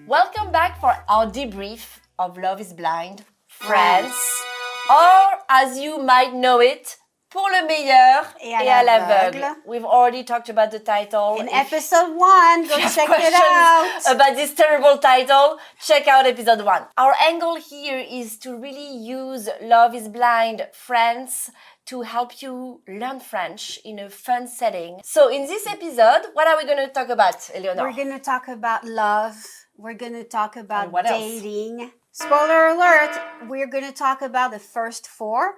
Welcome back for our debrief of Love is Blind, France, or as you might know it, Pour le meilleur et à l'aveugle. We've already talked about the title. In episode 1, go check it out. About this terrible title, check out episode 1. Our angle here is to really use Love is Blind, France, to help you learn French in a fun setting. So in this episode, what are we going to talk about, Eléonore? We're going to talk about love. We're going to talk about what dating. Else? Spoiler alert, we're going to talk about the first 4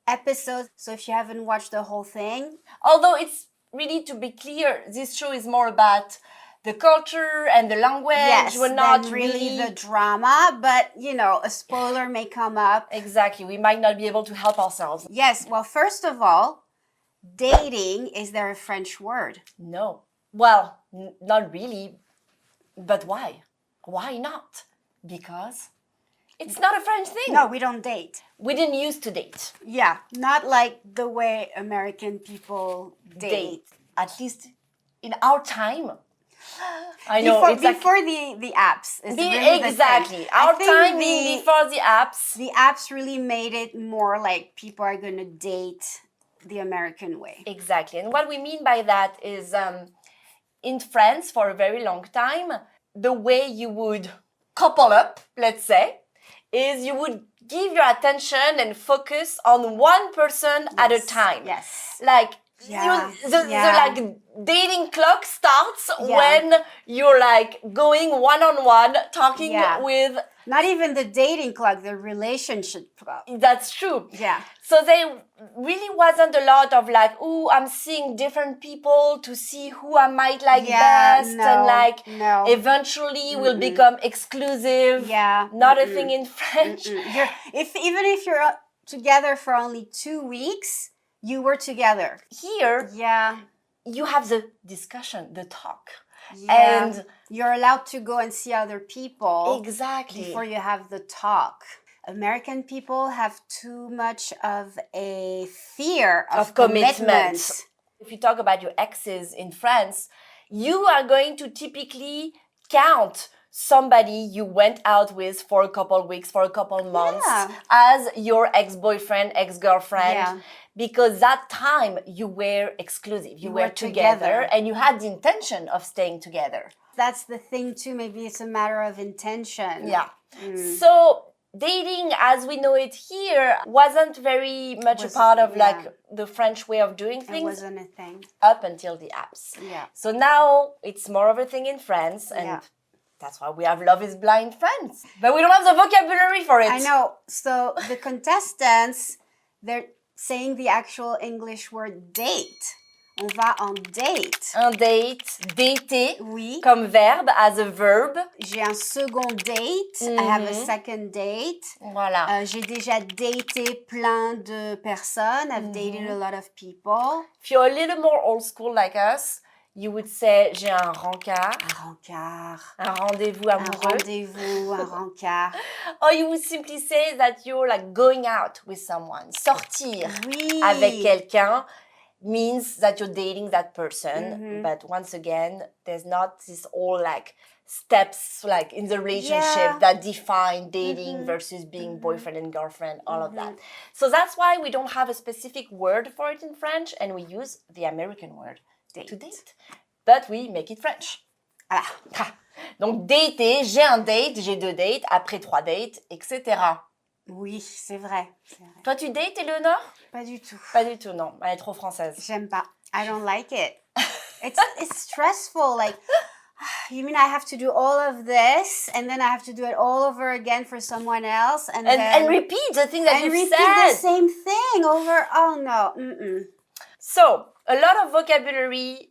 episodes. So if you haven't watched the whole thing. Although it's really, to be clear, this show is more about the culture and the language. Yes, we're not really the drama, but you know, a spoiler may come up. Exactly, we might not be able to help ourselves. Yes, well, first of all, dating, is there a French word? No. Well, not really. But why? Why not? Because it's not a French thing. No, we don't date. We didn't used to date. Yeah, not like the way American people date. At least in our time. I know. Before the apps. Is really exactly. Our time being before the apps. The apps really made it more like people are going to date the American way. Exactly. And what we mean by that is in France for a very long time, the way you would couple up, let's say, is you would give your attention and focus on one person at a time. Yes. Like, the dating clock starts when you're like going one-on-one, talking with... Not even the dating clock, the relationship clock. That's true. Yeah. So there really wasn't a lot of like, ooh, I'm seeing different people to see who I might like best. And eventually will become exclusive. Yeah. Not a thing in French. Even if you're together for only 2 weeks, you were together. Here, you have the discussion, the talk. Yeah. And you're allowed to go and see other people. Exactly. Before you have the talk. American people have too much of a fear of commitment. If you talk about your exes in France, you are going to typically count somebody you went out with for a couple of weeks, for a couple of months as your ex-boyfriend, ex-girlfriend, because that time you were exclusive, you were together and you had the intention of staying together. That's the thing too, maybe it's a matter of intention. Yeah. So dating as we know it here wasn't very much a part of like the French way of doing things. It wasn't a thing. Up until the apps. Yeah. So now it's more of a thing in France and that's why we have Love is Blind France. But we don't have the vocabulary for it. I know. So the contestants, they're saying the actual English word date. On va en date. Un date, dater, oui. Comme verbe, as a verb. J'ai un second date. I have a second date. Voilà. J'ai déjà daté plein de personnes. I've dated a lot of people. If you're a little more old school like us, you would say, j'ai un rencard. Un rencard. Un rendez-vous amoureux. Un rendez-vous, un rencard. Or you would simply say that you're like going out with someone. Sortir avec quelqu'un means that you're dating that person. But once again, there's not this all like steps like in the relationship that define dating versus being boyfriend and girlfriend, all of that. So that's why we don't have a specific word for it in French and we use the American word. To date. But we make it French. Voilà. Donc, dater, j'ai un date, j'ai 2 dates, après 3 dates, etc. Oui, c'est vrai. Toi, tu dates, Eléonore? Pas du tout. Pas du tout, non. Elle est trop française. J'aime pas. I don't like it. It's stressful. Like, you mean I have to do all of this and then I have to do it all over again for someone else and repeat the thing that you said. And repeat the same thing over. Oh, no. So, a lot of vocabulary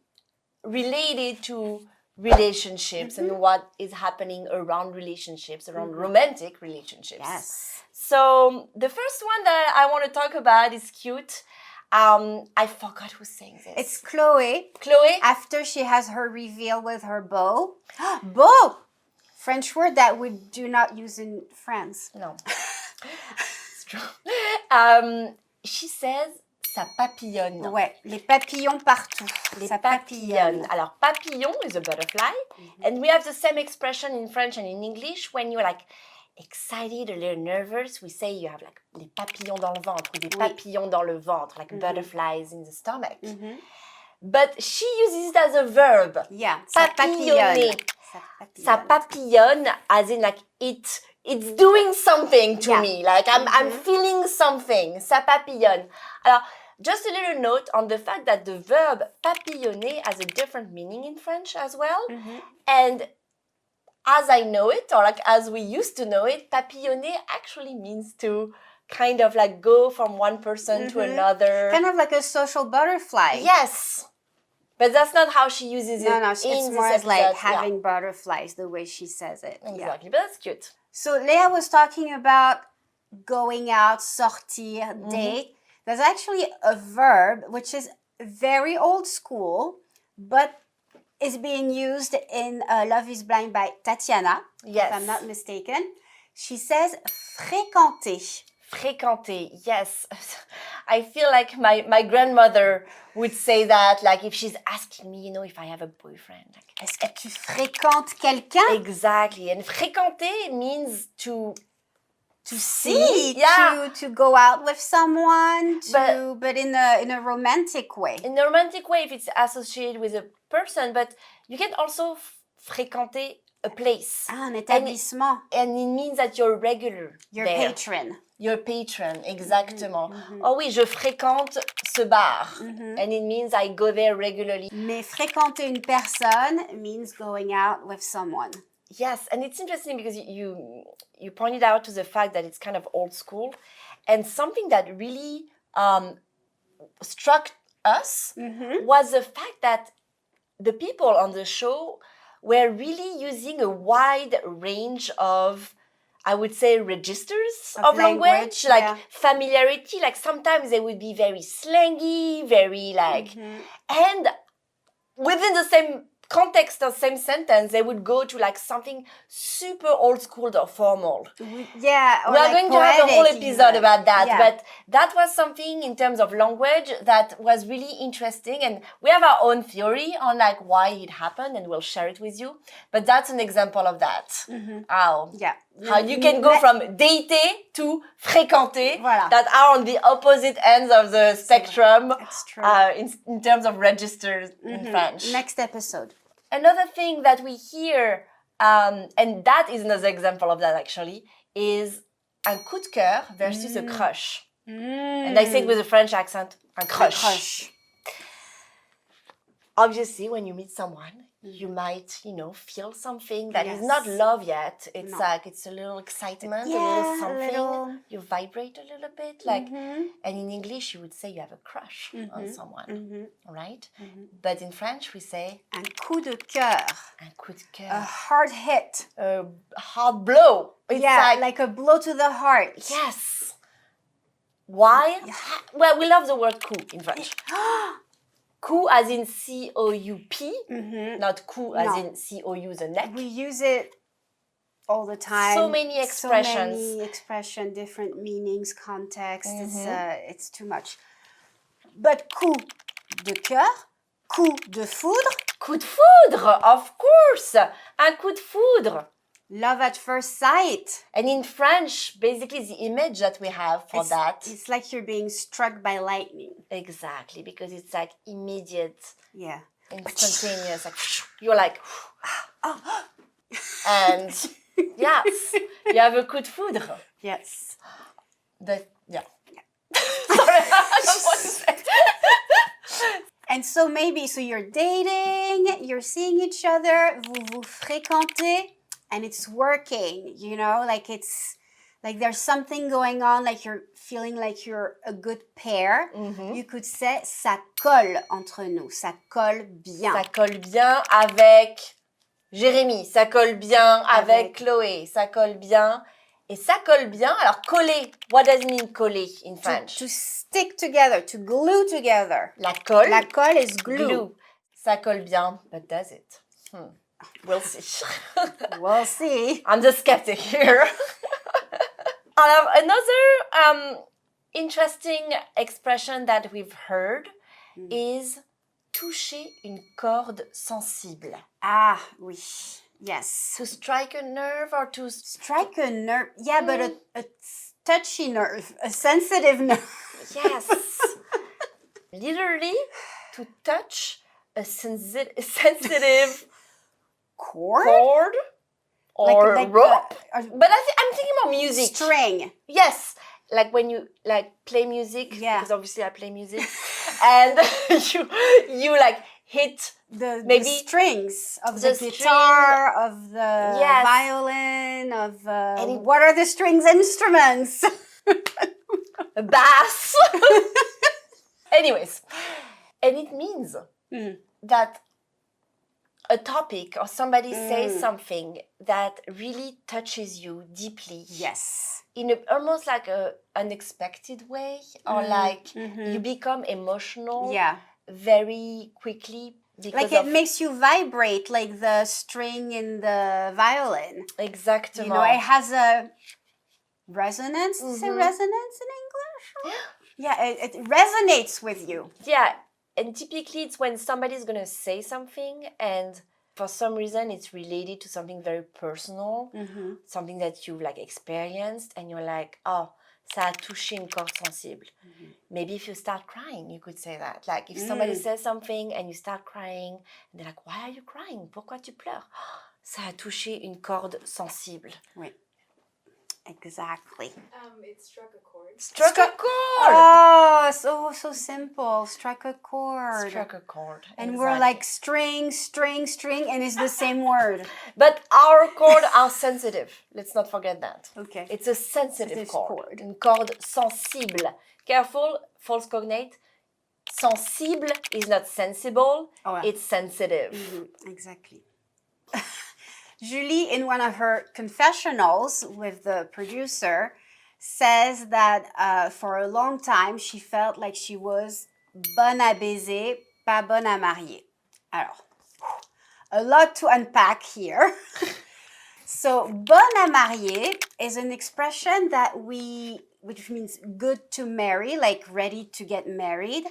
related to relationships and what is happening around relationships, around romantic relationships. Yes. So, the first one that I want to talk about is cute. I forgot who's saying this. It's Chloe. Chloe? After she has her reveal with her beau. Beau! French word that we do not use in France. No. It's true. She says Ça papillonne. Ouais, les papillons partout. Les Ça papillonne. Alors, papillon is a butterfly. And we have the same expression in French and in English. When you're like excited, a little nervous, we say you have like des papillons dans le ventre ou des papillons dans le ventre, like butterflies in the stomach. But she uses it as a verb. Yeah, ça papillonne. Ça papillonne as in like it's doing something to me. Like I'm feeling something. Ça papillonne. Alors, just a little note on the fact that the verb papillonner has a different meaning in French as well. And as I know it, or like as we used to know it, papillonner actually means to kind of like go from one person to another. Kind of like a social butterfly. Yes. But that's not how she uses it. No, it's more as like having butterflies, the way she says it. Exactly, but that's cute. So Léa was talking about going out, sortir, date. There's actually a verb which is very old school, but is being used in Love is Blind by Tatiana, yes, if I'm not mistaken. She says fréquenter. Fréquenter, yes. I feel like my grandmother would say that, like if she's asking me, if I have a boyfriend. Like, est-ce que tu fréquentes quelqu'un? Exactly. And fréquenter means to see, yeah, to go out with someone, but in a romantic way. In a romantic way, if it's associated with a person, but you can also fréquenter a place. Un établissement. And it means that you're regular. Your there. patron. Your patron, exactement. Oh oui, je fréquente ce bar. And it means I go there regularly. Mais fréquenter une personne means going out with someone. Yes, and it's interesting because you pointed out to the fact that it's kind of old school. And something that really struck us was the fact that the people on the show were really using a wide range of, I would say, registers of language, like familiarity. Like sometimes they would be very slangy, very like, and within the same context of same sentence, they would go to like something super old school or formal. Yeah, or we are like going to have a whole episode about that, but that was something in terms of language that was really interesting, and we have our own theory on like why it happened, and we'll share it with you. But that's an example of that. How you can go from dater to fréquenter, that are on the opposite ends of the spectrum. It's true. In terms of registers in French. Next episode. Another thing that we hear, and that is another example of that actually, is un coup de cœur versus a crush. And I say it with a French accent, un crush. Obviously, when you meet someone, you might, feel something that is not love yet. It's like, it's a little excitement, a little something. You vibrate a little bit. Like, and in English, you would say you have a crush on someone, right? But in French, we say un coup de cœur. Un coup de cœur. A hard hit. A hard blow. It's like a blow to the heart. Yes. Why? Well, we love the word coup in French. Coup as in C-O-U-P, not coup as in C-O-U, the neck. We use it all the time. So many expressions. So many expressions, different meanings, context. It's too much. But coup de cœur, coup de foudre. Coup de foudre, of course. Un coup de foudre. Love at first sight. And in French, basically the image that we have for that. It's like you're being struck by lightning. Exactly, because it's like immediate. Yeah. Instantaneous. Like, you're like, and yes, you have a coup de foudre. Yes. But, yeah. Sorry, I don't want to say. And so you're dating, you're seeing each other, vous fréquentez. And it's working, like it's like there's something going on, like you're feeling like you're a good pair. You could say ça colle entre nous, ça colle bien. Ça colle bien avec Jérémy, ça colle bien avec Chloé, ça colle bien. Et ça colle bien, alors coller, what does it mean coller in French? To stick together, to glue together. La colle. La colle is glue. Ça colle bien, but does it? We'll see. We'll see. I'm the skeptic here. Another interesting expression that we've heard is toucher une corde sensible. Ah, oui. Yes. To strike a nerve or to... Strike a nerve. Yeah, but a touchy nerve, a sensitive nerve. Yes. Literally, to touch a sensitive cord or like rope. But I'm thinking about music. String. Yes. Like when you like play music, because obviously I play music, and you like hit maybe the strings of the guitar, of the violin, of what are the strings instruments? A bass. Anyways, and it means that a topic or somebody says something that really touches you deeply. Yes. In almost like a unexpected way, or like you become emotional very quickly. Like it makes you vibrate, like the string in the violin. Exactly. You know, it has a resonance. Say resonance in English? Yeah, it resonates with you. Yeah, and typically it's when somebody's going to say something and for some reason it's related to something very personal, something that you've like experienced, and you're like, oh, ça a touché une corde sensible. Maybe if you start crying, you could say that. Like if somebody says something and you start crying, and they're like, why are you crying? Pourquoi tu pleures? Ça a touché une corde sensible. Oui. Exactly. It struck a chord. Struck a chord! Oh, so simple. Struck a chord. Struck a chord. And we're like string, and it's the same word. But our chords are sensitive. Let's not forget that. Okay. It's a sensitive chord. Une corde sensible. Careful, false cognate. Sensible is not sensible, it's sensitive. Exactly. Julie, in one of her confessionals with the producer, says that for a long time, she felt like she was bonne à baiser, pas bonne à marier. Alors, a lot to unpack here. So, bonne à marier is an expression which means good to marry, like ready to get married.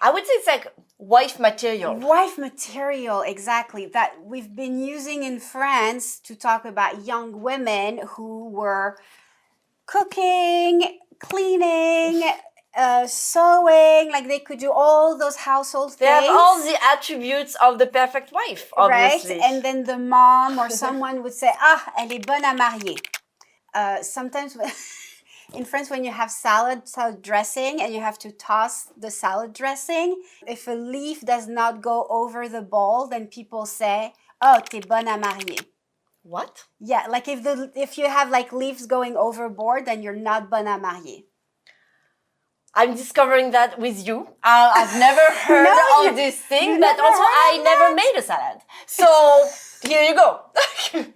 I would say it's like wife material. Wife material, exactly. That we've been using in France to talk about young women who were cooking, cleaning, sewing, like they could do all those household things. They have all the attributes of the perfect wife, obviously. Right? And then the mom or someone would say, ah, elle est bonne à marier. Sometimes in France, when you have salad dressing and you have to toss the salad dressing, if a leaf does not go over the bowl, then people say, oh, t'es bonne à marier. What? Yeah, like if you have like leaves going overboard, then you're not bonne à marier. I'm discovering that with you. I've never heard of this thing, but also I never made a salad. So here you go.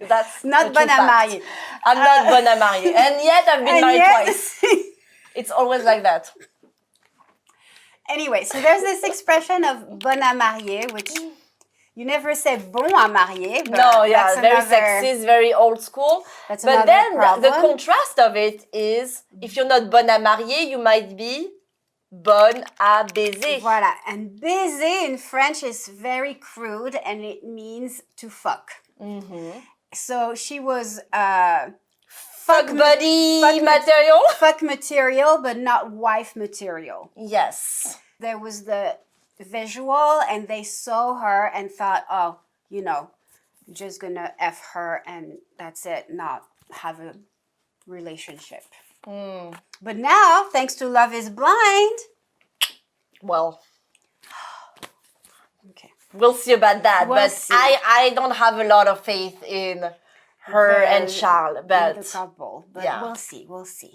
That's not bonne à marier. I'm not bonne à marier. And yet I've been married twice. It's always like that. Anyway, so there's this expression of bonne à marier, which you never say bon à marier. But no, yeah, that's very sexist, very old school. But then the contrast of it is, if you're not bonne à marier, you might be bonne à baiser. Voilà, and baiser in French is very crude and it means to fuck. So she was fuck buddy material. Fuck material, but not wife material. Yes. There was the visual and they saw her and thought, oh, you know, just gonna F her and that's it, not have a relationship. But now, thanks to Love is Blind, well, okay, we'll see about that. I don't have a lot of faith in her and Charles, but the couple. But yeah. We'll see.